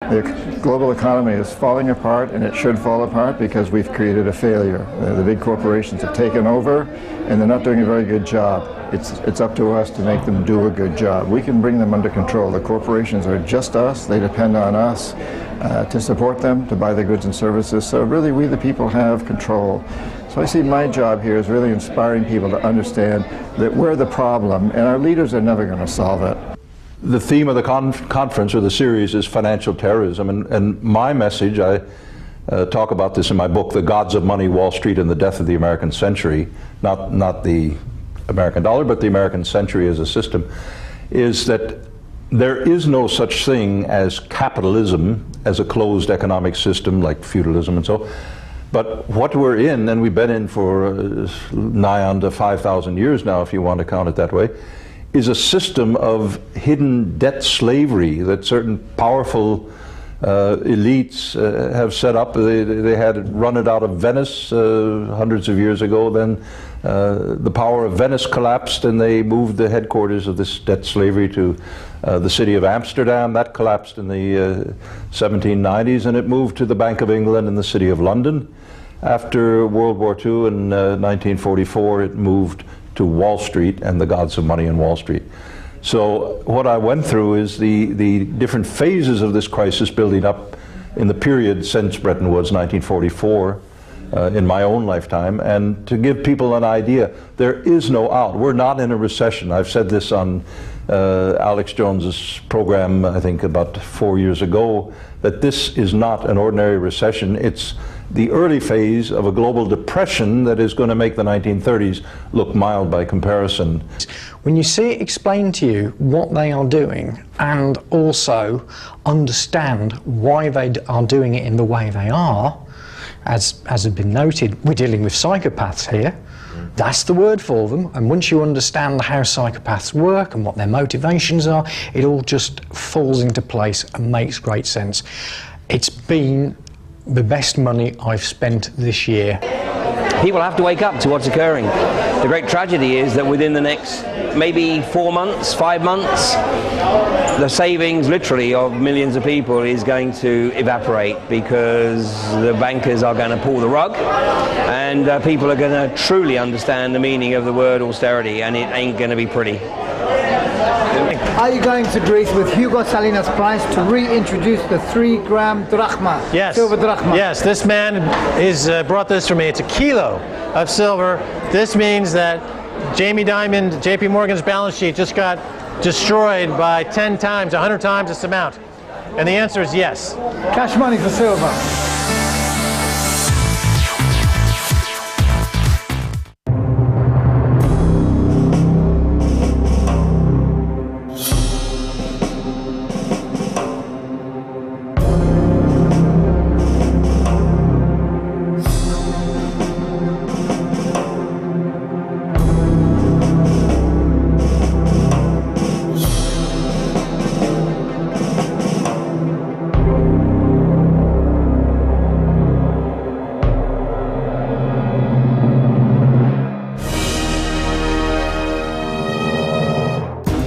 The global economy is falling apart, and it should fall apart because we've created a failure. The big corporations have taken over, and they're not doing a very good job. It's up to us to make them do a good job. We can bring them under control. The corporations are just us. They depend on us to support them, to buy their goods and services. So really, we the people have control. So I see my job here is really inspiring people to understand that we're the problem, and our leaders are never going to solve it. The theme of the conference or the series is financial terrorism, and my message, I talk about this in my book, The Gods of Money, Wall Street and the Death of the American Century, not the American dollar, but the American century as a system, is that there is no such thing as capitalism as a closed economic system like feudalism and so. But what we're in, and we've been in for nigh on to 5,000 years now, if you want to count it that way, is a system of hidden debt slavery that certain powerful elites have set up. They had run it out of Venice hundreds of years ago. Then the power of Venice collapsed, and they moved the headquarters of this debt slavery to the city of Amsterdam. That collapsed in the 1790s, and it moved to the Bank of England and the city of London. After World War II in 1944, it moved to Wall Street and the gods of money in Wall Street. So what I went through is the different phases of this crisis building up in the period since Bretton Woods, 1944, in my own lifetime, and to give people an idea, there is no out. We're not in a recession. I've said this on Alex Jones's program, I think about 4 years ago, that this is not an ordinary recession. It's the early phase of a global depression that is going to make the 1930s look mild by comparison. When you see it explained to you what they are doing, and also understand why they are doing it in the way they are, as has been noted, we're dealing with psychopaths here. That's the word for them, and once you understand how psychopaths work and what their motivations are, it all just falls into place and makes great sense. It's been the best money I've spent this year. People have to wake up to what's occurring. The great tragedy is that within the next maybe 4 months, 5 months, the savings literally of millions of people is going to evaporate because the bankers are going to pull the rug, and people are going to truly understand the meaning of the word austerity, and it ain't going to be pretty. Are you going to Greece with Hugo Salinas Price to reintroduce the 3-gram drachma? Yes. Silver drachma. Yes, this man is brought this for me. It's a kilo of silver. This means that Jamie Dimon, JP Morgan's balance sheet just got destroyed by 10 times, 100 times this amount. And the answer is yes. Cash money for silver.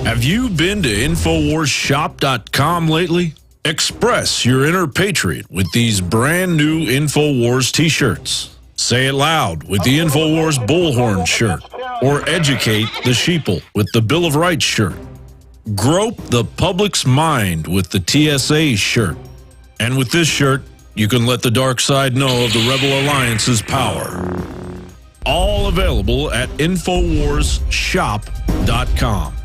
Have you been to InfoWarsShop.com lately? Express your inner patriot with these brand new InfoWars t-shirts. Say it loud with the InfoWars Bullhorn shirt, or educate the sheeple with the Bill of Rights shirt. Grope the public's mind with the TSA shirt. And with this shirt, you can let the dark side know of the Rebel Alliance's power. All available at InfoWarsShop.com.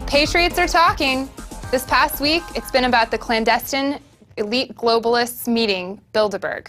Patriots are talking. This past week, it's been about the clandestine elite globalists meeting Bilderberg.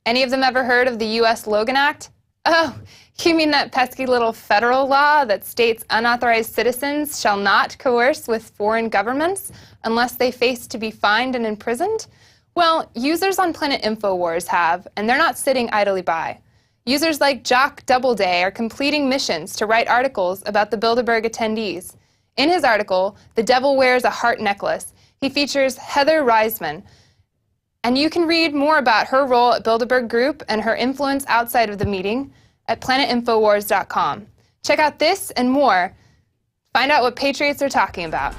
Any of them ever heard of the U.S. Logan Act? Oh, you mean that pesky little federal law that states unauthorized citizens shall not coerce with foreign governments unless they face to be fined and imprisoned? Well, users on Planet InfoWars have, and they're not sitting idly by. Users like Jock Doubleday are completing missions to write articles about the Bilderberg attendees. In his article, The Devil Wears a Heart Necklace, he features Heather Reisman. And you can read more about her role at Bilderberg Group and her influence outside of the meeting at planetinfowars.com. Check out this and more Find out what patriots are talking about.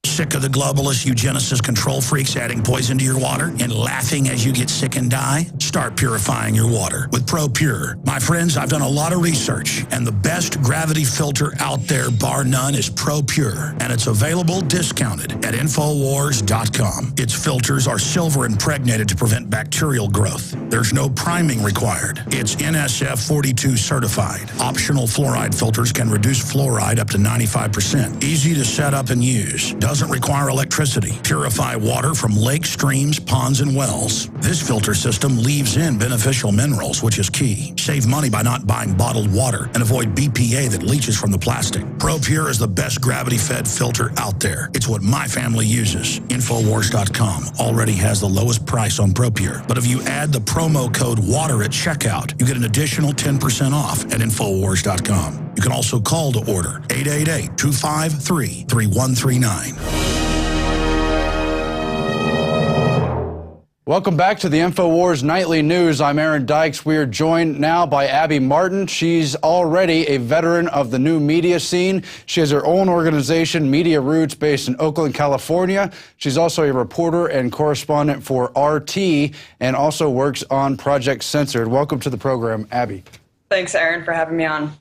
Sick of the globalist eugenicist control freaks adding poison to your water and laughing as you get sick and die? Start purifying your water with ProPure. My friends, I've done a lot of research, and the best gravity filter out there, bar none, is ProPure, and it's available discounted at INFOWARS.com. Its filters are silver impregnated to prevent bacterial growth. There's no priming required. It's NSF 42 certified. Optional fluoride filters can reduce fluoride up to 95%. Easy to set up and use. Doesn't require electricity. Purify water from lakes, streams, ponds, and wells. This filter system leaves in beneficial minerals, which is key. Save money by not buying bottled water and avoid BPA that leaches from the plastic. ProPure is the best gravity-fed filter out there. It's what my family uses. INFOWARS.com already has the lowest price on ProPure, but if you add the promo code WATER at checkout, you get an additional 10% off at INFOWARS.com. You can also call to order 888-253-3139. Welcome back to the InfoWars Nightly News. I'm Aaron Dykes. We are joined now by Abby Martin. She's already a veteran of the new media scene. She has her own organization, Media Roots, based in Oakland, California. She's also a reporter and correspondent for RT and also works on Project Censored. Welcome to the program, Abby. Thanks, Aaron, for having me on.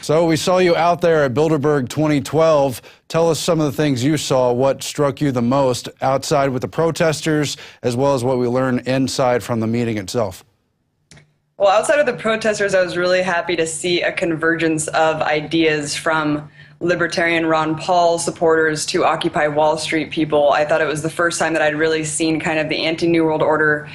So we saw you out there at Bilderberg 2012. Tell us some of the things you saw, what struck you the most outside with the protesters, as well as what we learned inside from the meeting itself. Well, outside of the protesters, I was really happy to see a convergence of ideas from libertarian Ron Paul supporters to Occupy Wall Street people. I thought it was the first time that I'd really seen kind of the anti-New World Order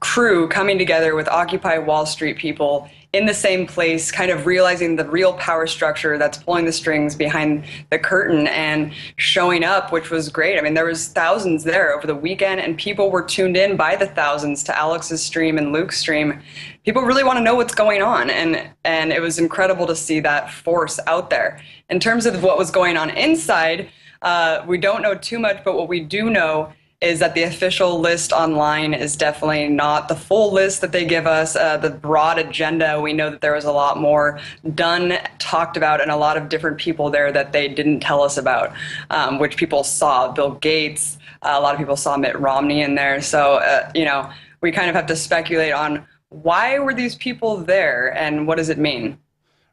crew coming together with Occupy Wall Street people in the same place, kind of realizing the real power structure that's pulling the strings behind the curtain and showing up, which was great. I mean, there was thousands there over the weekend, and people were tuned in by the thousands to Alex's stream and Luke's stream. People really want to know what's going on, and it was incredible to see that force out there. In terms of what was going on inside, we don't know too much, but what we do know is that the official list online is definitely not the full list that they give us, the broad agenda. We know that there was a lot more done, talked about, and a lot of different people there that they didn't tell us about, which people saw. Bill Gates, a lot of people saw Mitt Romney in there. So, you know, we kind of have to speculate on why were these people there and what does it mean?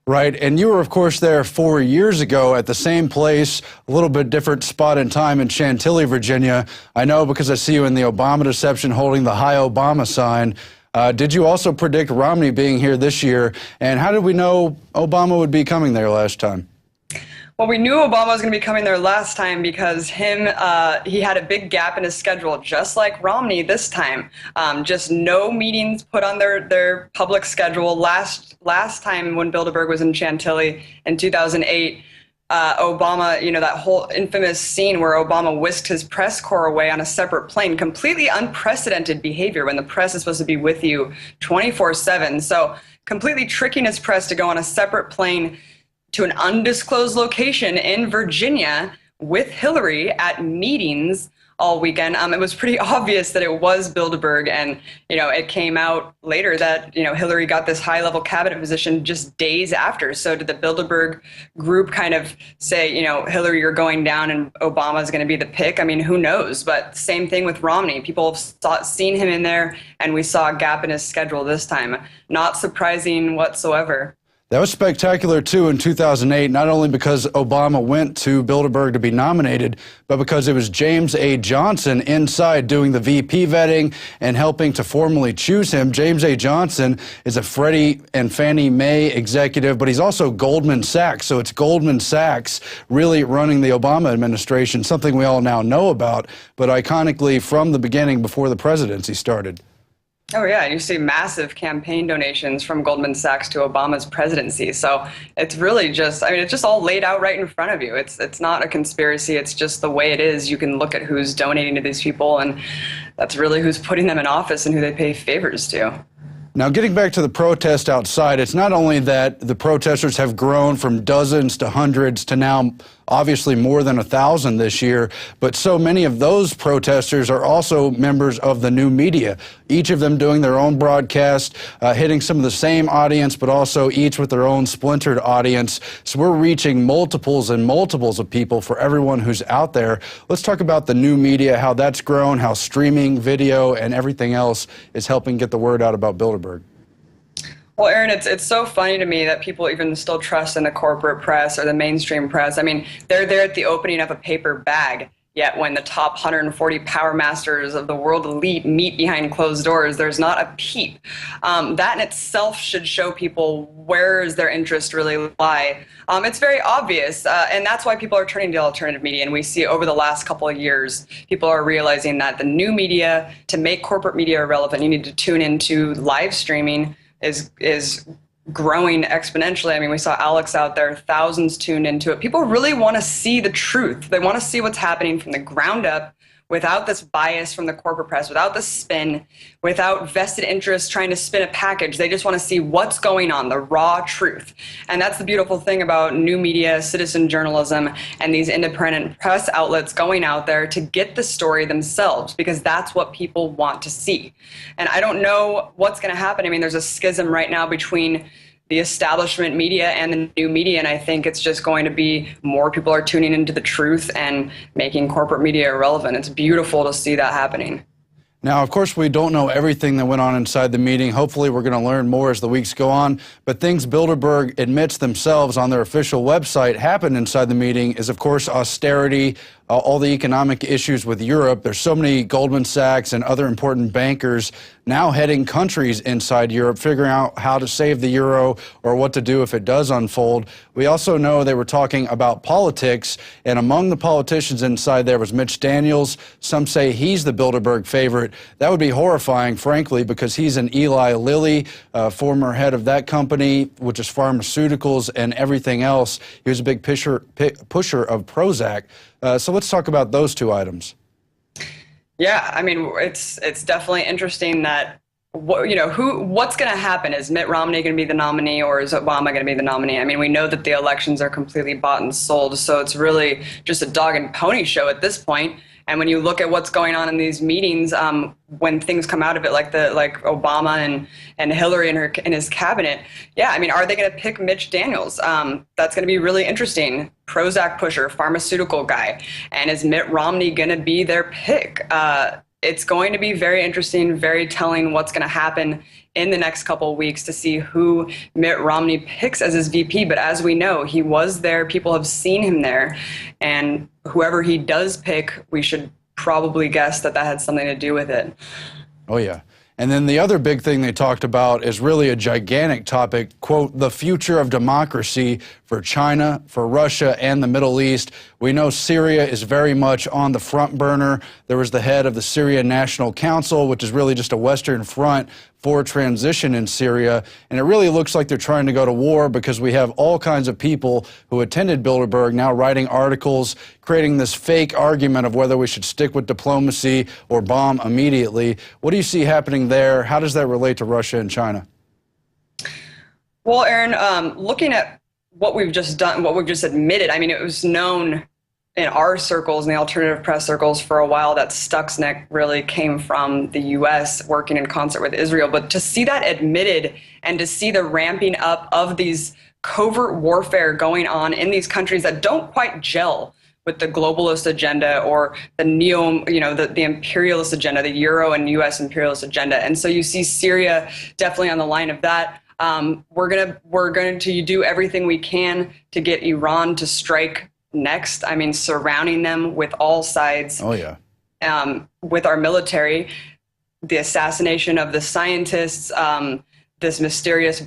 Right, and you were, of course, there 4 years ago at the same place, a little bit different spot in time in Chantilly, Virginia. I know because I see you in the Obama reception holding the Hi Obama sign. Did you also predict Romney being here this year? And how did we know Obama would be coming there last time? Well, we knew Obama was going to be coming there last time because he had a big gap in his schedule, just like Romney this time. Just no meetings put on their public schedule. Last time when Bilderberg was in Chantilly in 2008, Obama, you know, that whole infamous scene where Obama whisked his press corps away on a separate plane, completely unprecedented behavior when the press is supposed to be with you 24/7. So completely tricking his press to go on a separate plane to an undisclosed location in Virginia with Hillary at meetings all weekend. It was pretty obvious that it was Bilderberg, and you know, it came out later that, you know, Hillary got this high-level cabinet position just days after. So did the Bilderberg group kind of say, you know, Hillary, you're going down and Obama's going to be the pick? I mean, who knows? But same thing with Romney. People have seen him in there, and we saw a gap in his schedule this time. Not surprising whatsoever. That was spectacular, too, in 2008, not only because Obama went to Bilderberg to be nominated, but because it was James A. Johnson inside doing the VP vetting and helping to formally choose him. James A. Johnson is a Freddie and Fannie Mae executive, but he's also Goldman Sachs. So it's Goldman Sachs really running the Obama administration, something we all now know about, but iconically from the beginning before the presidency started. Oh, yeah. You see massive campaign donations from Goldman Sachs to Obama's presidency. So it's really just, I mean, it's just all laid out right in front of you. It's not a conspiracy. It's just the way it is. You can look at who's donating to these people, and that's really who's putting them in office and who they pay favors to. Now, getting back to the protest outside, it's not only that the protesters have grown from dozens to hundreds to now obviously more than 1,000 this year, but so many of those protesters are also members of the new media, each of them doing their own broadcast, hitting some of the same audience, but also each with their own splintered audience. So we're reaching multiples and multiples of people for everyone who's out there. Let's talk about the new media, how that's grown, how streaming, video, and everything else is helping get the word out about Bilderberg. Well, Aaron, it's so funny to me that people even still trust in the corporate press or the mainstream press. I mean, they're there at the opening of a paper bag, yet when the top 140 power masters of the world elite meet behind closed doors, there's not a peep. That in itself should show people where does their interest really lie. It's very obvious, and that's why people are turning to alternative media. And we see over the last couple of years, people are realizing that the new media, to make corporate media irrelevant, you need to tune into live streaming, is growing exponentially. I mean, we saw Alex out there, thousands tuned into it. People really want to see the truth. They want to see what's happening from the ground up, without this bias from the corporate press, without the spin, without vested interests trying to spin a package. They just want to see what's going on, the raw truth. And that's the beautiful thing about new media, citizen journalism, and these independent press outlets going out there to get the story themselves, because that's what people want to see. And I don't know what's going to happen. I mean, there's a schism right now between the establishment media and the new media, and I think it's just going to be more people are tuning into the truth and making corporate media irrelevant. It's beautiful to see that happening. Now, of course, we don't know everything that went on inside the meeting. Hopefully, we're going to learn more as the weeks go on. But things Bilderberg admits themselves on their official website happened inside the meeting is, of course, austerity, all the economic issues with Europe. There's so many Goldman Sachs and other important bankers now heading countries inside Europe, figuring out how to save the euro or what to do if it does unfold. We also know they were talking about politics, and among the politicians inside there was Mitch Daniels. Some say he's the Bilderberg favorite. That would be horrifying, frankly, because he's an Eli Lilly, former head of that company, which is pharmaceuticals and everything else. He was a big pusher of Prozac. So let's talk about those two items. Yeah, I mean, it's definitely interesting that what's going to happen? Is Mitt Romney going to be the nominee, or is Obama going to be the nominee? I mean, we know that the elections are completely bought and sold, so it's really just a dog and pony show at this point. And when you look at what's going on in these meetings, when things come out of it, like Obama and Hillary and his cabinet, yeah, I mean, are they going to pick Mitch Daniels? That's going to be really interesting. Prozac pusher, pharmaceutical guy, and is Mitt Romney going to be their pick? It's going to be very interesting, very telling what's going to happen in the next couple of weeks to see who Mitt Romney picks as his VP. But as we know, he was there. People have seen him there. And whoever he does pick, we should probably guess that had something to do with it. Oh, yeah. And then the other big thing they talked about is really a gigantic topic, quote, the future of democracy for China, for Russia, and the Middle East. We know Syria is very much on the front burner. There was the head of the Syrian National Council, which is really just a Western front for transition in Syria. And it really looks like they're trying to go to war, because we have all kinds of people who attended Bilderberg now writing articles, creating this fake argument of whether we should stick with diplomacy or bomb immediately. What do you see happening there? How does that relate to Russia and China? Well, Aaron, looking at what we've just done, what we've just admitted, I mean, it was known in our circles, in the alternative press circles, for a while that Stuxnet really came from the U.S. working in concert with Israel. But to see that admitted and to see the ramping up of these covert warfare going on in these countries that don't quite gel with the globalist agenda or the the imperialist agenda, the Euro and U.S. imperialist agenda. And so you see Syria definitely on the line of that. We're going to do everything we can to get Iran to strike next. I mean, surrounding them with all sides. Oh, yeah. With our military, the assassination of the scientists, this mysterious